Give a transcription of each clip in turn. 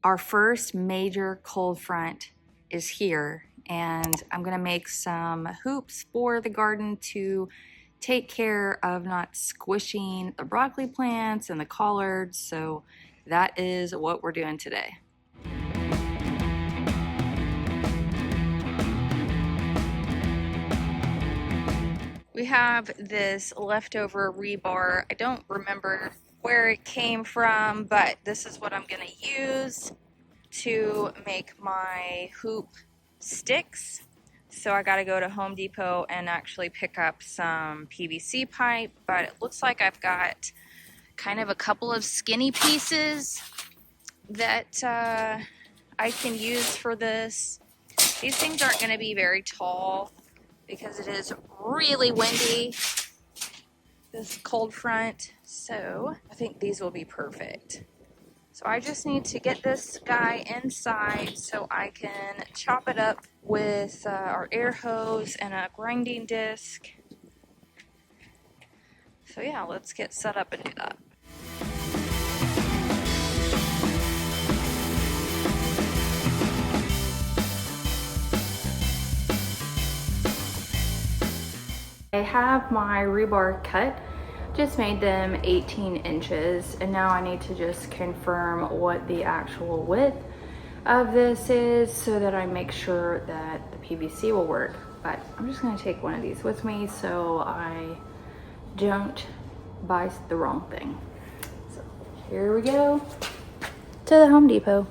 Our first major cold front is here, and I'm gonna make some hoops for the garden to take care of not squishing the broccoli plants and the collards. So that is what we're doing today. We have this leftover rebar. I don't remember where it came from, but this is what I'm gonna use to make my hoop sticks. So I gotta go to Home Depot and actually pick up some PVC pipe, but it looks like I've got kind of a couple of skinny pieces that I can use for this. These things aren't gonna be very tall because it is really windy this cold front, so I think these will be perfect. So I just need to get this guy inside so I can chop it up with our air hose and a grinding disc. So yeah, let's get set up and do that. I have my rebar cut. Just made them 18 inches, and now I need to just confirm what the actual width of this is so that I make sure that the PVC will work. But I'm just gonna take one of these with me so I don't buy the wrong thing. So here we go to the Home Depot.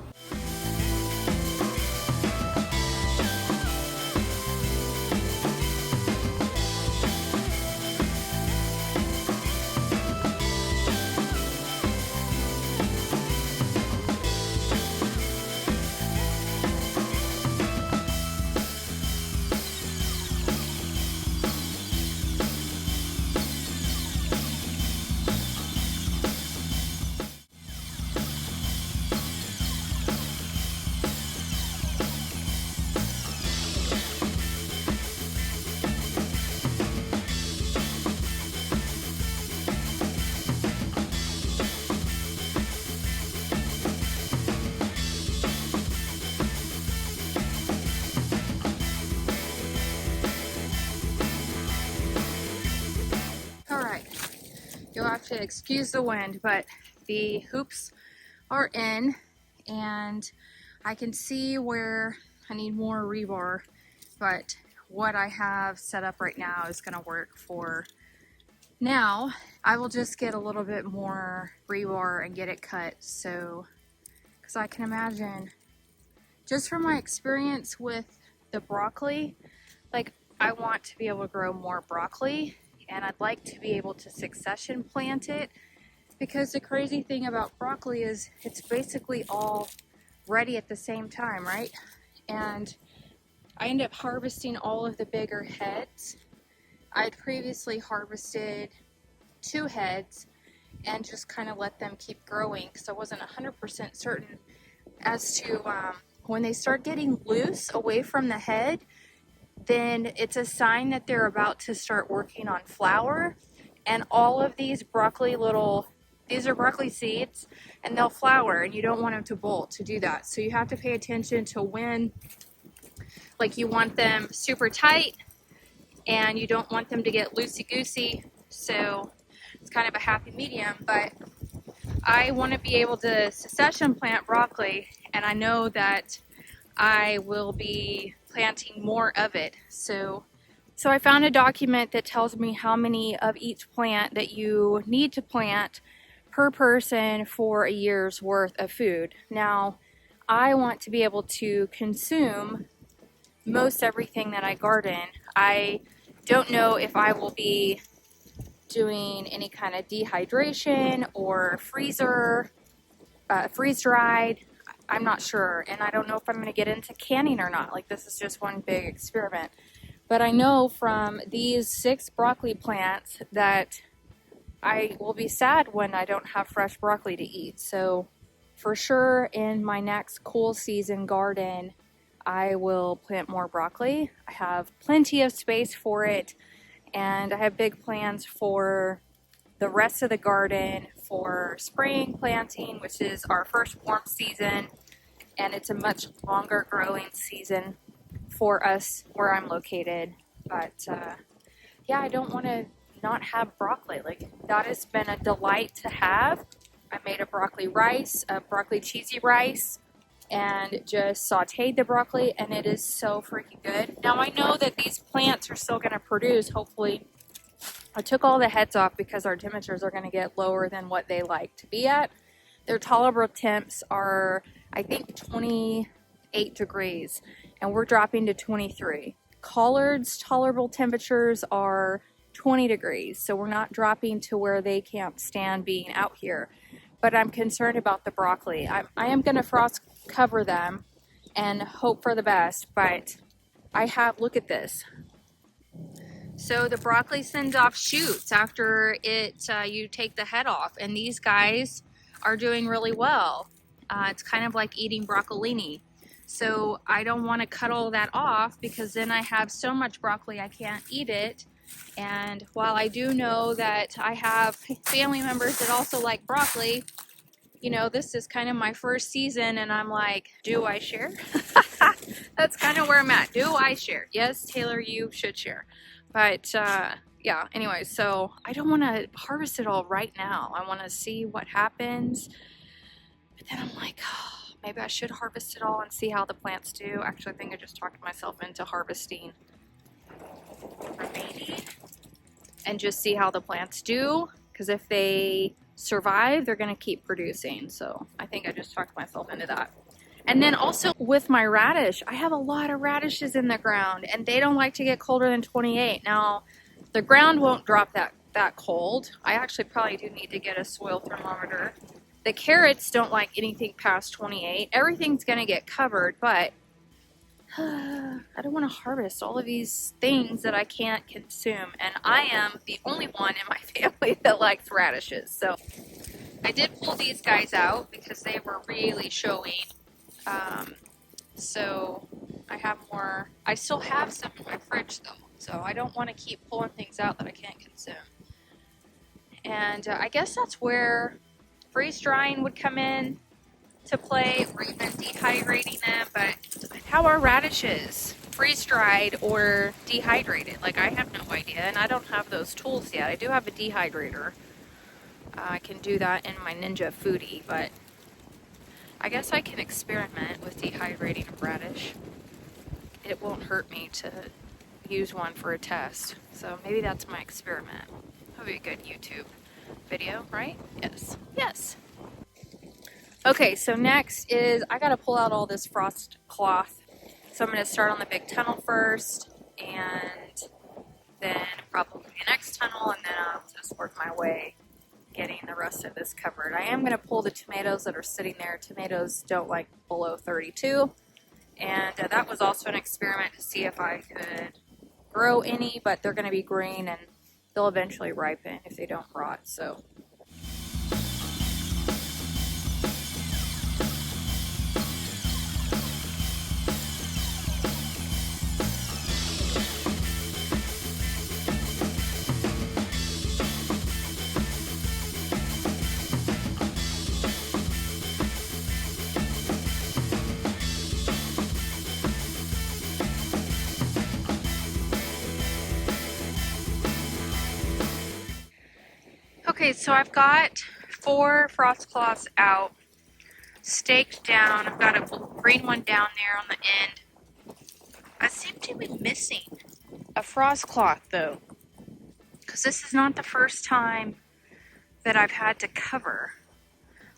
You'll have to excuse the wind, but the hoops are in and I can see where I need more rebar, but what I have set up right now is going to work for now. I will just get a little bit more rebar and get it cut, so because I can imagine, just from my experience with the broccoli, like I want to be able to grow more broccoli, and I'd like to be able to succession plant it, because the crazy thing about broccoli is it's basically all ready at the same time, right? And I end up harvesting all of the bigger heads. I'd previously harvested 2 heads and just kind of let them keep growing because I wasn't 100% certain as to when they start getting loose away from the head, then it's a sign that they're about to start working on flower. And all of these broccoli these are broccoli seeds, and they'll flower, and you don't want them to bolt to do that. So you have to pay attention to when, like, you want them super tight and you don't want them to get loosey-goosey. So it's kind of a happy medium, but I want to be able to succession plant broccoli, and I know that I will be planting more of it. So I found a document that tells me how many of each plant that you need to plant per person for a year's worth of food. Now, I want to be able to consume most everything that I garden. I don't know if I will be doing any kind of dehydration or freeze dried. I'm not sure, and I don't know if I'm going to get into canning or not. Like, this is just one big experiment. But I know from these 6 broccoli plants that I will be sad when I don't have fresh broccoli to eat. So for sure in my next cool season garden, I will plant more broccoli. I have plenty of space for it, and I have big plans for the rest of the garden for spring planting, which is our first warm season. and it's a much longer growing season for us where I'm located. But yeah, I don't want to not have broccoli. Like, that has been a delight to have. I made a broccoli rice, a broccoli cheesy rice, and just sauteed the broccoli, and it is so freaking good. Now, I know that these plants are still going to produce, hopefully. I took all the heads off because our temperatures are going to get lower than what they like to be at. Their tolerable temps are, I think, 28 degrees, and we're dropping to 23. Collards' tolerable temperatures are 20 degrees, so we're not dropping to where they can't stand being out here. But I'm concerned about the broccoli. I am going to frost cover them and hope for the best, but I have, look at this. So the broccoli sends off shoots after it you take the head off, and these guys are doing really well. It's kind of like eating broccolini. So I don't want to cut all that off because then I have so much broccoli I can't eat it. And while I do know that I have family members that also like broccoli, you know, this is kind of my first season and I'm like, do I share? That's kind of where I'm at. Do I share? Yes, Taylor, you should share. But yeah, anyway, so I don't want to harvest it all right now. I want to see what happens. But then I'm like, oh, maybe I should harvest it all and see how the plants do. Actually, I think I just talked myself into harvesting remaining and just see how the plants do. Because if they survive, they're going to keep producing. So I think I just talked myself into that. And then also with my radish, I have a lot of radishes in the ground and they don't like to get colder than 28. Now, the ground won't drop that cold. I actually probably do need to get a soil thermometer. The carrots don't like anything past 28. Everything's going to get covered, but I don't want to harvest all of these things that I can't consume. And I am the only one in my family that likes radishes. So I did pull these guys out because they were really showing. So I have more. I still have some in my fridge though. So I don't want to keep pulling things out that I can't consume. And I guess that's where freeze drying would come in to play, or even dehydrating them. But how are radishes? Freeze dried or dehydrated? Like, I have no idea, and I don't have those tools yet. I do have a dehydrator. I can do that in my Ninja Foodie, but I guess I can experiment with dehydrating a radish. It won't hurt me to use one for a test. So maybe that's my experiment. That'll be a good YouTube video, right? Yes. Yes. Okay, so next is I gotta pull out all this frost cloth. So I'm gonna start on the big tunnel first, and then probably the next tunnel, and then I'll just work my way getting the rest of this covered. I am gonna pull the tomatoes that are sitting there. Tomatoes don't like below 32, and that was also an experiment to see if I could grow any, but they're gonna be green and they'll eventually ripen if they don't rot. So. Okay, so I've got 4 frost cloths out, staked down. I've got a green one down there on the end. I seem to be missing a frost cloth though, because this is not the first time that I've had to cover.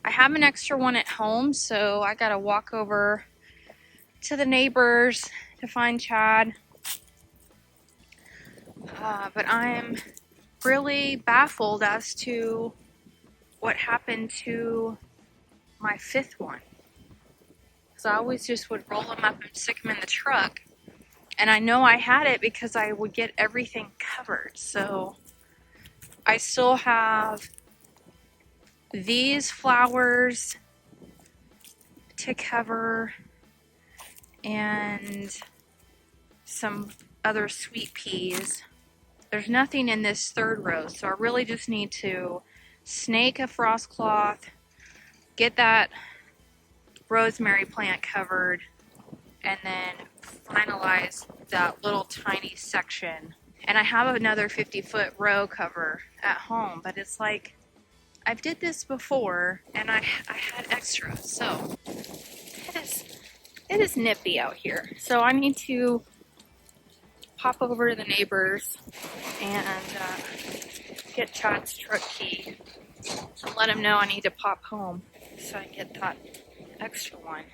I have an extra one at home, so I gotta walk over to the neighbors to find Chad. But I'm really baffled as to what happened to my 5th one. Because I always just would roll them up and stick them in the truck. And I know I had it because I would get everything covered. So I still have these flowers to cover and some other sweet peas. There's nothing in this 3rd row, so I really just need to snake a frost cloth, get that rosemary plant covered, and then finalize that little tiny section. And I have another 50-foot row cover at home, but it's like, I've did this before and I had extra, so it is nippy out here. So I need to pop over to the neighbors and get Chad's truck key and let him know I need to pop home so I can get that extra one.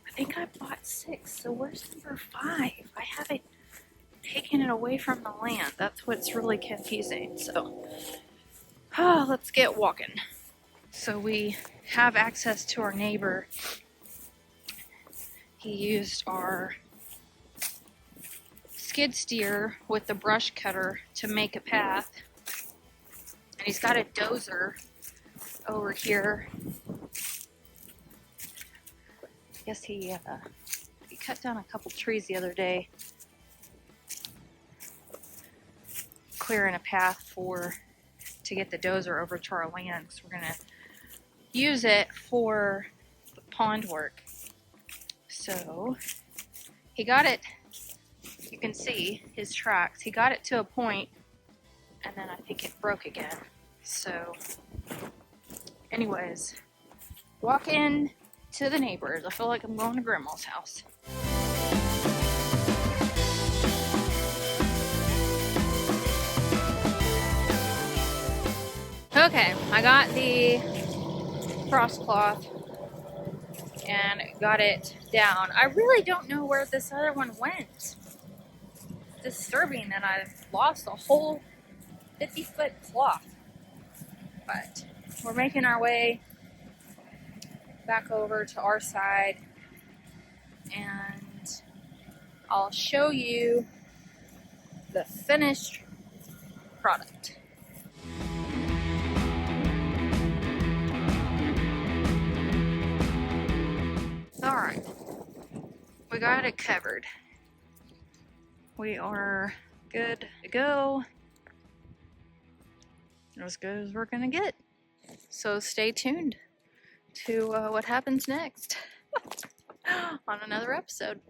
I think I bought 6, so where's number 5? I haven't taken it away from the land. That's what's really confusing. So, let's get walking. So we have access to our neighbor. He used our skid steer with the brush cutter to make a path. And he's got a dozer over here. I guess he cut down a couple trees the other day, clearing a path to get the dozer over to our land, because we're gonna use it for the pond work. So he got it, you can see his tracks, he got it to a point and then I think it broke again. So anyways, walk in to the neighbors. I feel like I'm going to grandma's house. Okay, I got the frost cloth and got it down. I really don't know where this other one went. It's disturbing that I've lost a whole 50-foot cloth. But we're making our way back over to our side and I'll show you the finished product. Alright, we got it covered. We are good to go. As good as we're gonna get. So stay tuned to what happens next on another episode.